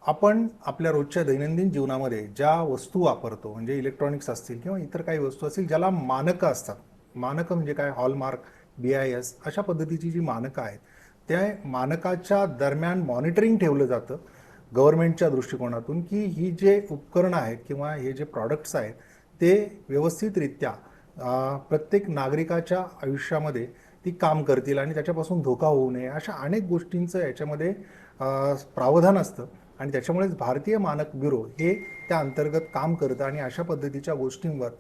आपण आपल्या रोजच्या दैनंदिन जीवनामध्ये ज्या वस्तू वापरतो, म्हणजे इलेक्ट्रॉनिक्स असतील किंवा इतर काही वस्तू असतील ज्याला मानकं असतात. मानकं म्हणजे काय? हॉलमार्क, BIS अशा पद्धतीची जी मानकं आहेत, त्या मानकाच्या दरम्यान मॉनिटरिंग ठेवलं जातं गव्हर्नमेंटच्या दृष्टिकोनातून, की ही जे उपकरणं आहेत किंवा हे जे प्रॉडक्ट्स आहेत ते व्यवस्थितरित्या प्रत्येक नागरिकाच्या आयुष्यामध्ये ती काम करतील आणि त्याच्यापासून धोका होऊ नये, अशा अनेक गोष्टींचं याच्यामध्ये प्रावधान असतं. आणि त्याच्यामुळेच भारतीय मानक ब्युरो हे त्या अंतर्गत काम करतं आणि अशा पद्धतीच्या गोष्टींवर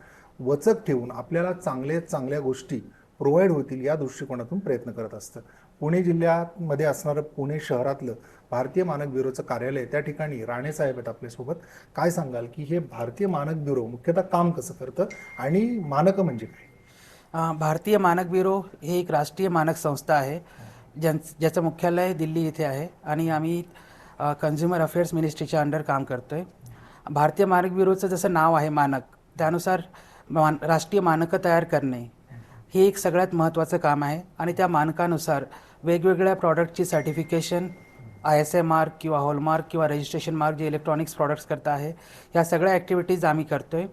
वचक ठेवून आपल्याला चांगल्या गोष्टी प्रोव्हाइड होतील या दृष्टिकोनातून प्रयत्न करत असतं. पुणे जिल्ह्यामध्ये असणारं पुणे शहरातलं भारतीय मानक ब्युरोचं कार्यालय, त्या ठिकाणी राणे साहेब आहेत आपल्यासोबत. काय सांगाल की हे भारतीय मानक ब्युरो मुख्यतः काम कसं करतं आणि मानकं म्हणजे काय? भारतीय मानक ब्युरो ही एक राष्ट्रीय मानक संस्था आहे ज्याचं मुख्यालय दिल्ली इथे आहे आणि आम्ही कन्झ्युमर अफेअर्स मिनिस्ट्रीच्या अंडर काम करतो आहे. भारतीय मानक ब्युरोचं जसं नाव आहे मानक, त्यानुसार राष्ट्रीय मानकं तयार करणे हे एक सगळ्यात महत्त्वाचं काम आहे आणि त्या मानकानुसार वेगवेगळ्या प्रॉडक्टची सर्टिफिकेशन, ISI मार्क किंवा हॉलमार्क किंवा रजिस्ट्रेशन मार्क जे इलेक्ट्रॉनिक्स प्रॉडक्ट्स करता आहे, ह्या सगळ्या ॲक्टिव्हिटीज आम्ही करतो आहे.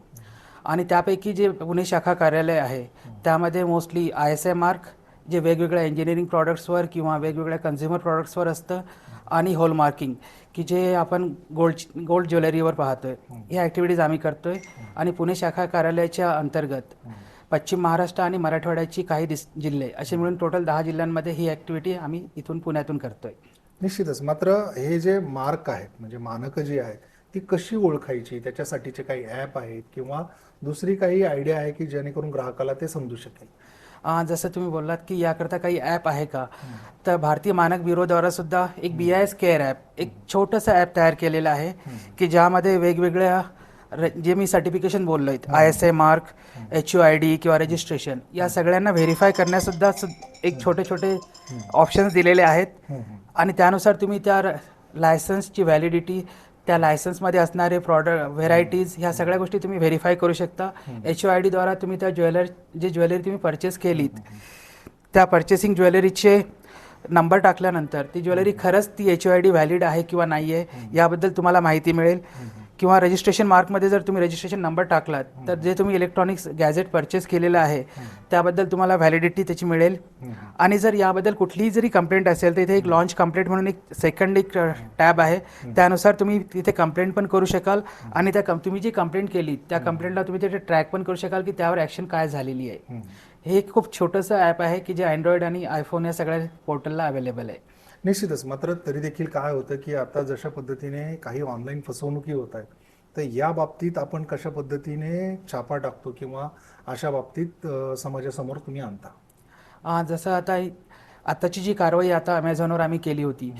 आणि त्यापैकी जे पुणे शाखा कार्यालय आहे त्यामध्ये मोस्टली ISI मार्क जे वेगवेगळ्या इंजिनिअरिंग प्रॉडक्ट्सवर किंवा वेगवेगळ्या कन्झ्युमर प्रॉडक्ट्सवर असतं, आणि हॉलमार्किंग की जे आपण गोल्ड ज्वेलरीवर पाहतो आहे, ह्या ॲक्टिव्हिटीज आम्ही करतो आहे. आणि पुणे शाखा कार्यालयाच्या अंतर्गत पश्चिम महाराष्ट्र आणि मराठवाड्याची काही जिल्हे असे मिळून टोटल 10 जिल्ह्यांमध्ये ही ॲक्टिव्हिटी आम्ही इथून पुण्यातून करतो आहे. निश्चितच. मात्र हे जे मार्क आहेत म्हणजे मानकं जी आहेत ती कशी ओळखायची, त्याच्यासाठीचे काही ॲप आहेत किंवा दुसरी काही आयडिया आहे की जेणेकरून ग्राहकाला ते समजू शकेल? जसं तुम्ही बोललात की याकरता काही ॲप आहे का, तर भारतीय मानक ब्युरोद्वारा सुद्धा एक BIS केअर ॲप, एक छोटंसं ॲप तयार केलेलं आहे की ज्यामध्ये वेगवेगळ्या जे मी सर्टिफिकेशन बोललो आहे, ISI मार्क, HUID किंवा रजिस्ट्रेशन, या सगळ्यांना व्हेरीफाय करण्यासुद्धा एक छोटे ऑप्शन्स दिलेले आहेत. आणि त्यानुसार तुम्ही त्या लायसन्सची व्हॅलिडिटी, त्या लायसन्समध्ये असणारे प्रॉडक्ट व्हेरायटीज, ह्या सगळ्या गोष्टी तुम्ही व्हेरीफाय करू शकता. HUIDद्वारा तुम्ही त्या ज्वेलरी तुम्ही परचेस केलीत, त्या परचेसिंग ज्वेलरीचे नंबर टाकल्यानंतर ती ज्वेलरी खरंच ती HUID व्हॅलिड आहे किंवा नाही आहे याबद्दल तुम्हाला माहिती मिळेल. किंवा रजिस्ट्रेशन मार्कमध्ये जर तुम्ही रजिस्ट्रेशन नंबर टाकलात तर जे तुम्ही इलेक्ट्रॉनिक्स गॅजेट परचेस केलेलं आहे त्याबद्दल तुम्हाला व्हॅलिडिटी त्याची मिळेल. आणि जर याबद्दल कुठलीही जरी कंप्लेंट असेल तर इथे एक लॉन्च कंप्लेंट म्हणून एक टॅब आहे, त्यानुसार तुम्ही तिथे कंप्लेंट पण करू शकाल. आणि तुम्ही जी कंप्लेंट केली त्या कंप्लेंटला तुम्ही तिथे ट्रॅक पण करू शकाल की त्यावर ॲक्शन काय झालेली आहे. हे एक खूप छोटंसं ॲप आहे की जे अँड्रॉइड आणि आयफोन या सगळ्या पोर्टलला अवेलेबल आहे. निश्चितच. मात्र तरी देखील काय होतं की आता जशा पद्धतीने काही ऑनलाईन फसवणुकी होत आहेत, तर या बाबतीत आपण कशा पद्धतीने छापा टाकतो किंवा अशा बाबतीत समाजासमोर तुम्ही आणता? जसं आताची जी कारवाई आता अमेझॉनवर आम्ही केली होती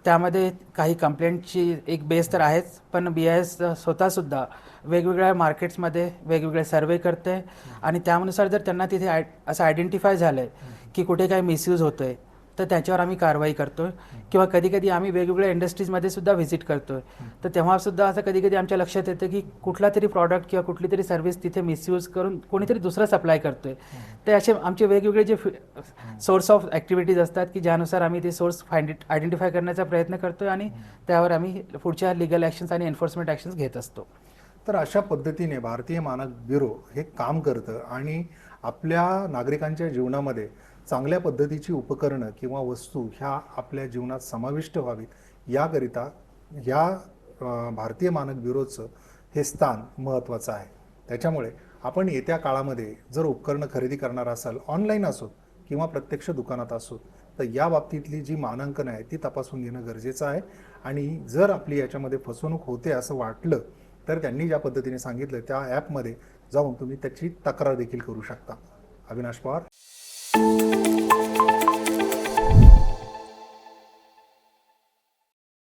त्यामध्ये काही कंप्लेंटची एक बेस तर आहेच, पण BIS स्वतःसुद्धा वेगवेगळ्या मार्केट्समध्ये वेगवेगळे सर्वे करते आणि त्यानुसार जर त्यांना तिथे असं आयडेंटिफाय झालं आहे की कुठे काही मिसयूज होतं आहे तर त्याच्यावर आम्ही कारवाई करतो आहे. किंवा कधीकधी आम्ही वेगवेगळ्या इंडस्ट्रीजमध्ये सुद्धा व्हिजिट करतो आहे, तर तेव्हासुद्धा असं कधीकधी आमच्या लक्षात येतं की कुठला तरी प्रॉडक्ट किंवा कुठली तरी सर्व्हिस तिथे मिसयूज करून कोणीतरी दुसरं सप्लाय करतो आहे. ते असे आमचे वेगवेगळे जे सोर्स ऑफ ॲक्टिव्हिटीज असतात की ज्यानुसार आम्ही ते सोर्स आयडेंटिफाय करण्याचा प्रयत्न करतो आहे आणि त्यावर आम्ही पुढच्या लिगल ॲक्शन्स आणि एन्फोर्समेंट ॲक्शन्स घेत असतो. तर अशा पद्धतीने भारतीय मानक ब्युरो हे काम करतं आणि आपल्या नागरिकांच्या जीवनामध्ये चांगल्या पद्धतीची उपकरणं किंवा वस्तू ह्या आपल्या जीवनात समाविष्ट व्हावीत याकरिता ह्या भारतीय मानक ब्युरोचं हे स्थान महत्त्वाचं आहे. त्याच्यामुळे आपण येत्या काळामध्ये जर उपकरणं खरेदी करणार असाल, ऑनलाईन असोत किंवा प्रत्यक्ष दुकानात असोत, तर या बाबतीतली जी मानांकन आहे ती तपासून घेणं गरजेचं आहे. आणि जर आपली याच्यामध्ये फसवणूक होते असं वाटलं तर त्यांनी ज्या पद्धतीने सांगितलं त्या ॲपमध्ये जाऊन तुम्ही त्याची तक्रार देखील करू शकता. अविनाश पवार,